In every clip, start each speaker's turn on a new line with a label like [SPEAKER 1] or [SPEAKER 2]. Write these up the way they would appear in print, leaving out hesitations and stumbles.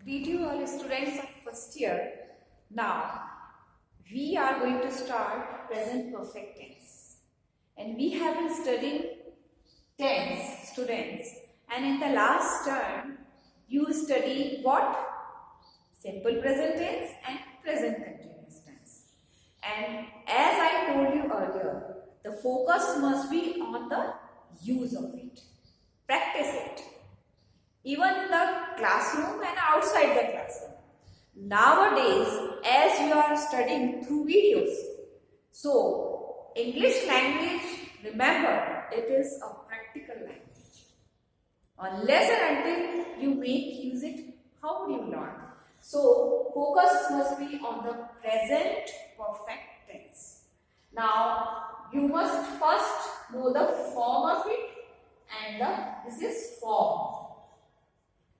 [SPEAKER 1] Greet you all students of first year. Now, we are going to start present perfect tense. And we have been studying tense, students. And in the last term, you studied what? Simple present tense and present continuous tense. And as I told you earlier, the focus must be on the use of it. Practice it. Even in the classroom and outside the classroom. Nowadays, as you are studying through videos, so English language, remember, it is a practical language. Unless and until you make use it, how would you learn? So, focus must be on the present perfect tense. Now, you must first know the form of it and this is form.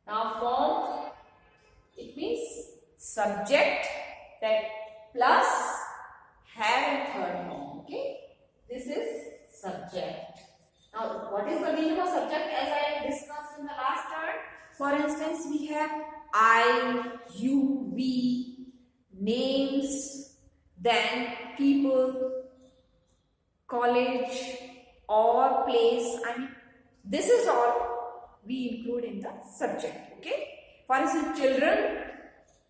[SPEAKER 1] Now form, it means subject that plus have a third form, okay? This is subject. Now what is the meaning of subject as I discussed in the last term? For instance, we have I, you, we, names, then people, college or place. I mean, this is all we include in the subject, okay? For instance, children,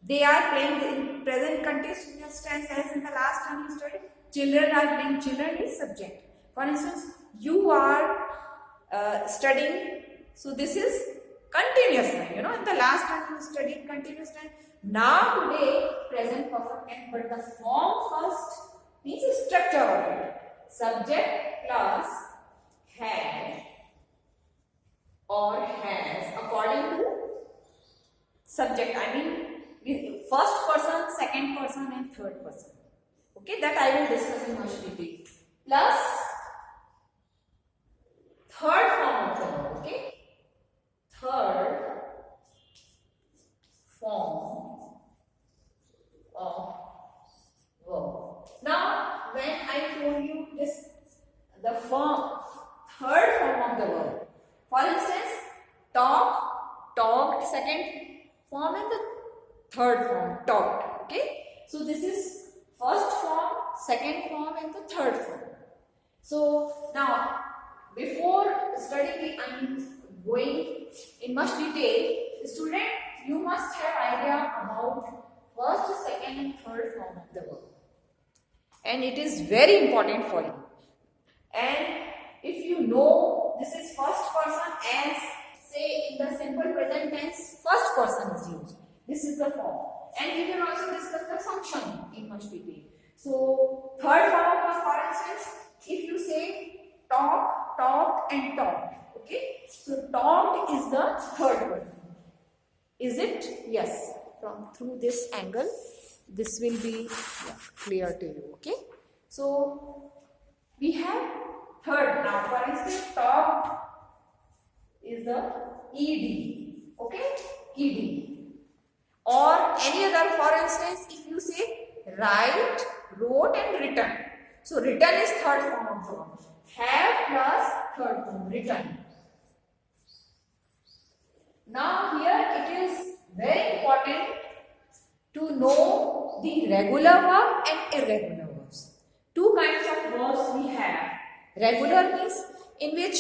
[SPEAKER 1] they are playing in present continuous tense as in the last time you studied. Children are playing, children is subject. For instance, you are studying, so this is continuous tense, you know, in the last time you studied continuous tense. Now today, present perfect tense, but the form first means the structure of it. Subject plus had or has according to subject. I mean first person, second person and third person. Okay, that I will discuss in much detail. Plus third form of the verb. Okay, third form of verb. Now when I told you this, the form, third form of the verb. For instance, talk, talked, second form and the third form, talked. Okay. So this is first form, second form and the third form. So now, before studying, I mean going in much detail, student, you must have idea about first, second and third form of the verb. And it is very important for you. And if you know this is first person, as say in the simple present tense, first person is used. This is the form. And we can also discuss the function in much detail. So, third form of, for instance, if you say talk, talked and talked. Okay. So, talked is the third one. Is it? Yes. From through this angle, this will be clear to you. Okay. So, we have third. Now, for instance, talked is the ed. Okay, ed. Or any other. For instance, if you say write, wrote, and written. So, written is third form of the verb. Have plus third form, written. Now, here it is very important to know the regular verb and irregular verbs. Two kinds of verbs we have. Regular means in which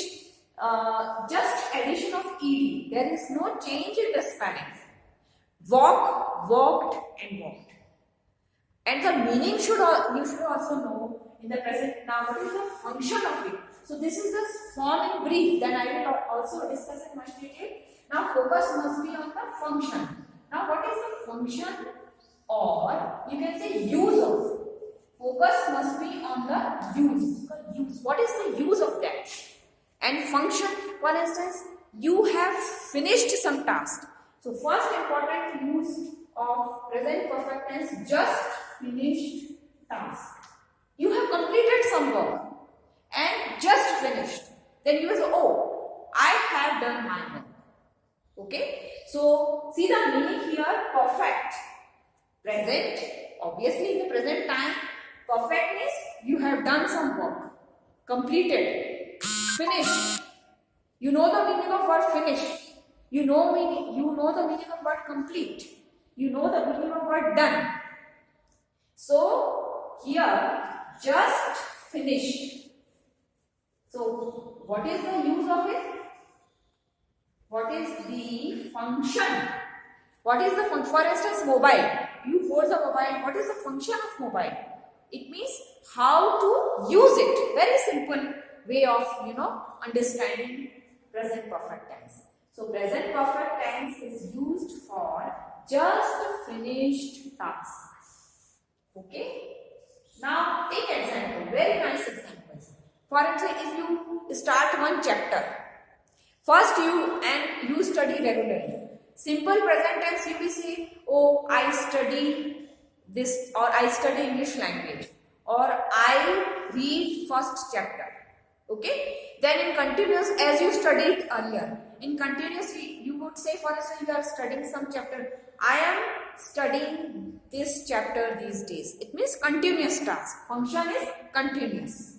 [SPEAKER 1] just addition of ed. There is no change in the spelling. Walk, walked and walked. And the meaning you should also know in the present. Now what is the function of it? So this is the form in brief. Then I will also discuss in much detail. Now focus must be on the function. Now what is the function, or you can say use of? Focus must be on the use. What is the use of that? And function, for instance, you have finished some task. So first important use of present perfect tense, just finished task. You have completed some work and just finished. Then you will say, oh, I have done my work. Okay. So see the meaning here, perfect. Present, obviously in the present time. Perfect means you have done some work, completed, finished. You know the meaning of word finish. You know the meaning of word complete. You know the meaning of word done. So here, just finished. So what is the use of it? What is the function? What is the function? For instance, mobile. You hold the mobile. What is the function of mobile? It means how to use it. Very simple way of understanding present perfect tense. So present perfect tense is used for just finished task. Okay. Now take example. Very nice examples. For instance, if you start one chapter, first you study regularly. Simple present tense you will say, oh, I study this, or I study English language, or I read first chapter. Okay. Then in continuous, as you studied earlier, in continuous you would say, for instance, you are studying some chapter. I am studying this chapter these days. It means continuous task. Function is continuous.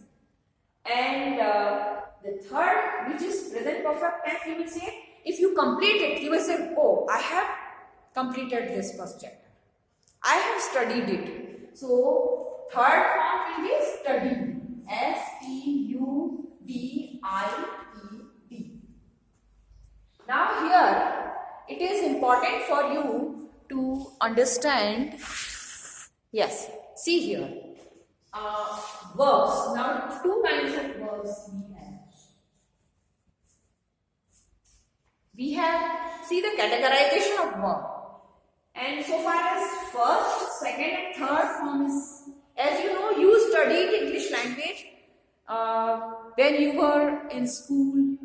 [SPEAKER 1] And the third, which is present perfect tense, you will say, if you complete it, you will say, oh, I have completed this first chapter. I have studied it. So, third form will be studied. S-T-U-D-I-E-D. Now here, it is important for you to understand. Yes, see here. Verbs. Now, two kinds of verbs we have, see the categorization of verb. And so far as first, second and third form is, as you know, you studied English language when you were in school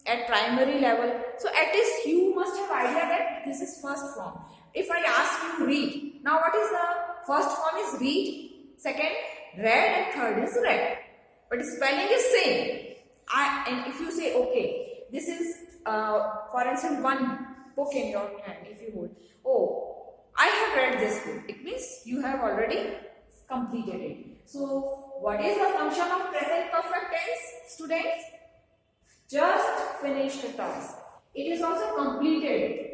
[SPEAKER 1] at primary level. So at least you must have idea that this is first form. If I ask you read, now what is the first form is read, second read, and third is read. But spelling is same. And if you say, okay, this is for instance, one book in your hand, if you hold, oh, I have read this book. It means you have already completed it. So, what is the function of present perfect tense, students? Just finished a task. It is also completed.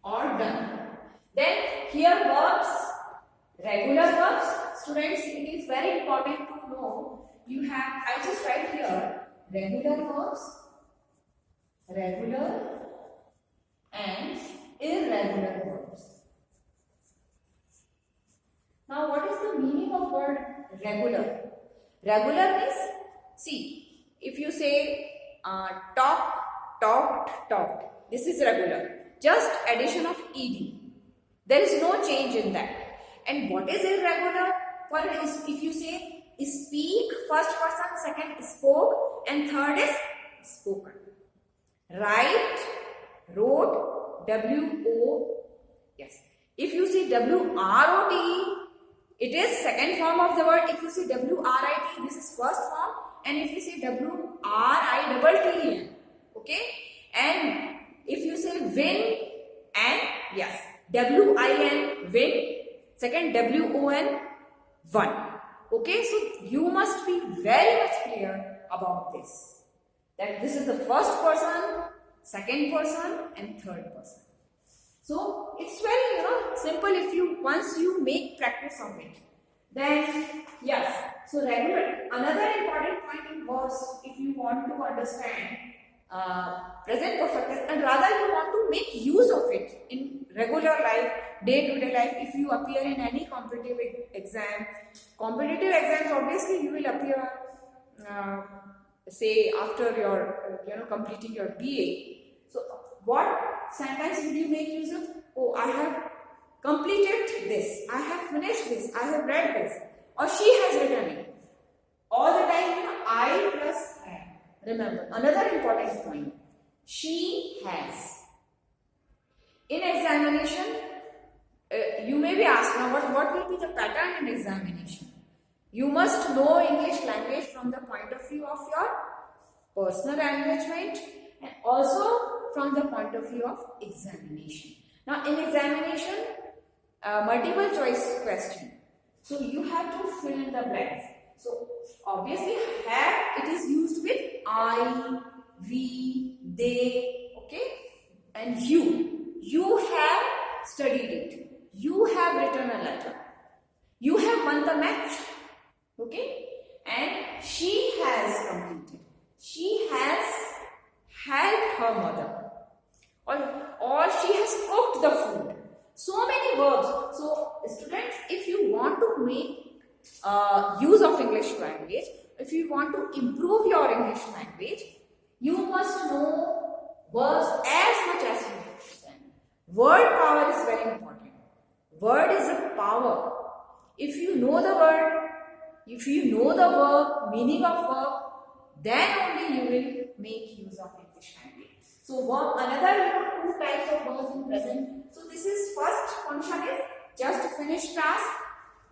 [SPEAKER 1] Or done. Then, here verbs, regular verbs. Students, it is very important to know. You have, I just write here, regular verbs, regular and irregular verbs. Now, what is the meaning of word regular? Regular means, see, if you say talk, talked, talked, this is regular. Just addition of ed. There is no change in that. And what is irregular? For if you say speak, first person, second spoke, and third is spoken. Write, wrote, W-O, yes. If you see W-R-O-T-E, it is second form of the word. If you see W-R-I-T, this is first form. And if you see W-R-I-T-T-E-N, okay. And if you say win, and yes, W-I-N, win, second W-O-N, won. Okay, so you must be very much clear about this. That this is the first person, second person, and third person. So it's very simple if you once you make practice of it. Then yes, so regular. Another important point in verbs, if you want to understand present perfect tense, and rather you want to make use of it in regular life, day-to-day life. If you appear in any competitive exams, obviously you will appear say after your completing your BA. So what sentence will you make use of? Oh, I have completed this, I have finished this, I have read this, or she has written it. All the time I plus have. Remember, another important point, she has. In examination, you may be asked, now what will be the pattern in examination? You must know English language from the point of view of your personal enrichment and also from the point of view of examination. Now in examination, multiple choice question. So you have to fill in the blanks. So obviously have, it is used with I, we, they, okay, and you. You have studied it. You have written a letter. You have won the match. Okay, and she has completed. She has helped her mother, or she has cooked the food. So many verbs. So students, if you want to make use of English language, if you want to improve your English language, you must know verbs as much as you can. Word power is very important. Word is a power. If you know the word, if you know the verb, meaning of verb, then only you will make use of English language. So another two types of verbs in present. So this is first function is just finish task.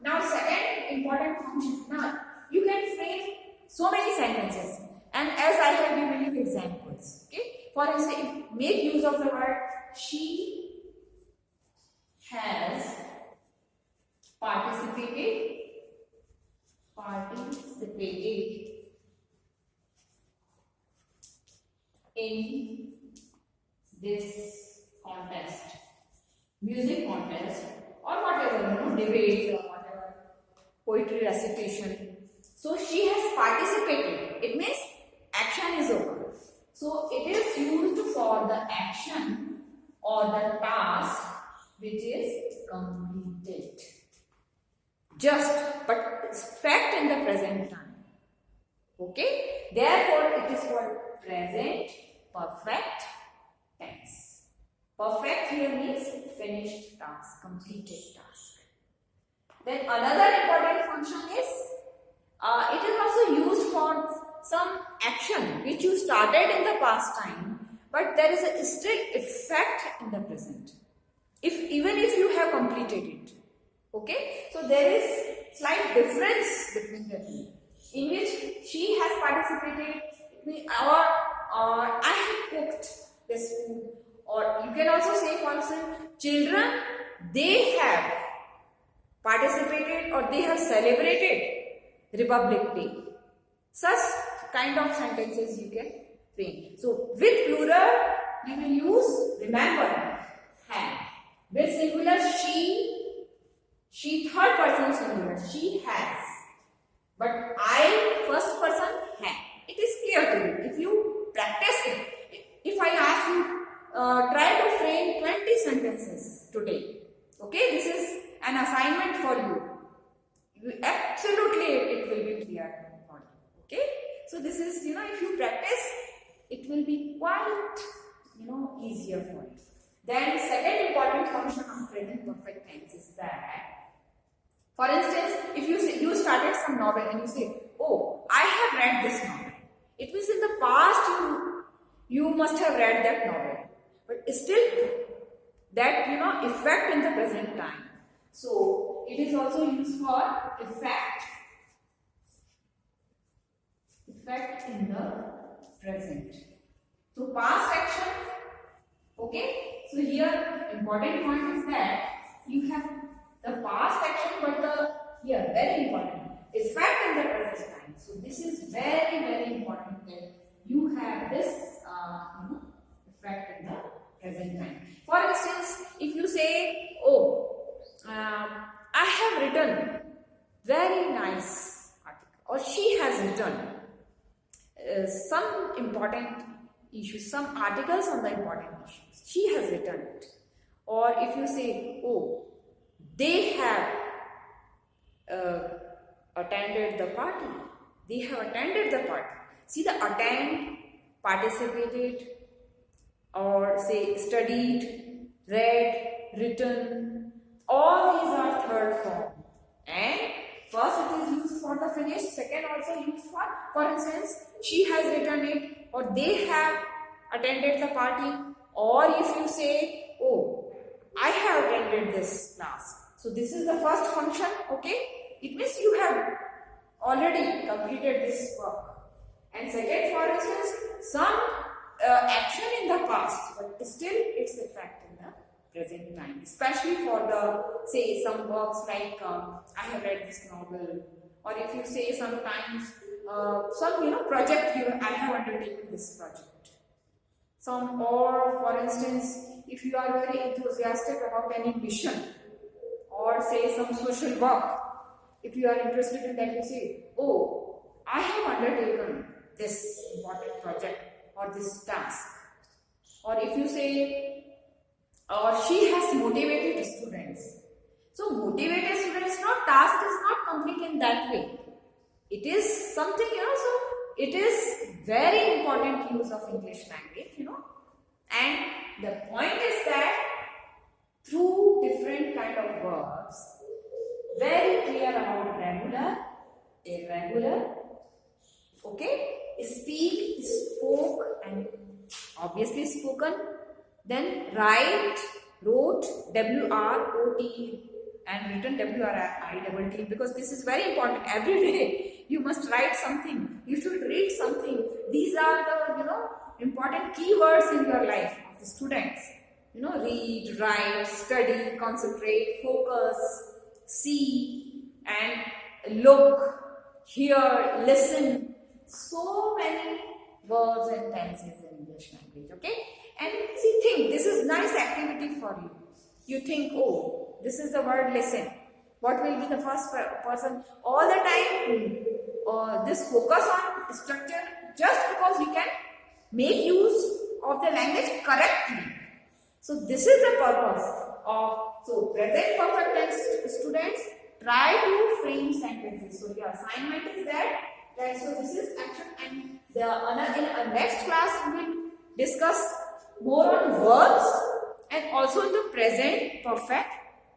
[SPEAKER 1] Now second important function. Now you can frame so many sentences, and as I have given you examples. Okay. For example, make use of the word she has participated in this contest, music contest, or whatever, debate or whatever, poetry recitation. So she has participated. It means action is over. So it is used for the action or the task which is completed. Just, but it's fact in the present time. Okay? Therefore, it is called present perfect tense. Perfect here means finished task, completed task. Then another important function is, it is also used for some action which you started in the past time, but there is a still effect in the present. Even if you have completed it. Okay, so there is slight difference between the two, in which she has participated, or I have cooked this food, or you can also say, for instance, children, they have participated or they have celebrated Republic Day. Such kind of sentences you can frame. So with plural, you will use, remember, have. With singular, she third person singular, she has. But I first person have. It is clear to you. If you practice it, if I ask you, try to frame 20 sentences today. Okay, this is an assignment for you. Absolutely, it will be clear for you. Okay, so this is, if you practice, it will be quite, easier for you. Then second important function of present perfect tense is that, for instance, if you started some novel and you say, oh, I have read this novel. It means in the past you must have read that novel. But still that, effect in the present time. So it is also used for effect in the present. So past action, okay. So here important point is that you have the past action, but here very important, effect in the present time. So this is very, very important that you have this effect in the present time. For instance, if you say, oh, I have written very nice article, or she has written some important issues, some articles on the important issues, she has written it. Or if you say, oh, they have attended the party, they have attended the party. See, the attend, participated, or say studied, read, written, all these are third form. And first it is used for the finish, second also used for instance, she has written it, or they have attended the party. Or if you say, oh, I have attended this class. So this is the first function, okay? It means you have already completed this work. And second, for instance, some action in the past, but still its effect in the present time. Especially for the, say, some works like I have read this novel, or if you say sometimes some project I have undertaken this project. Some, or for instance, if you are very enthusiastic about any mission, or say some social work, if you are interested in that, you say, oh, I have undertaken this important project or this task. Or if you say, she has motivated students. So motivated students, task is not complete in that way. It is something, so it is very important use of English language, and the point is that through different kind of verbs, very clear about regular, irregular, okay, speak, spoke, and obviously spoken, then write, wrote, W-R-O-T, and written W-R-I-T-T, because this is very important. Every day you must write something, you should read something. These are the important keywords in your life of the students. Read, write, study, concentrate, focus, see, and look, hear, listen. So many words and tenses in English language, okay? And see, think, this is nice activity for you. You think, oh, this is the word listen. What will be the first person? All the time, this focus on structure, just because you can make use of the language correctly. So this is the purpose of, so present perfect tense students, try to frame sentences. So your assignment is that, so this is action, and in our next class we will discuss more on verbs and also in the present perfect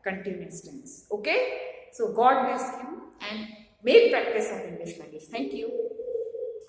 [SPEAKER 1] continuous tense. Okay? So God bless you and make practice of English language. Thank you.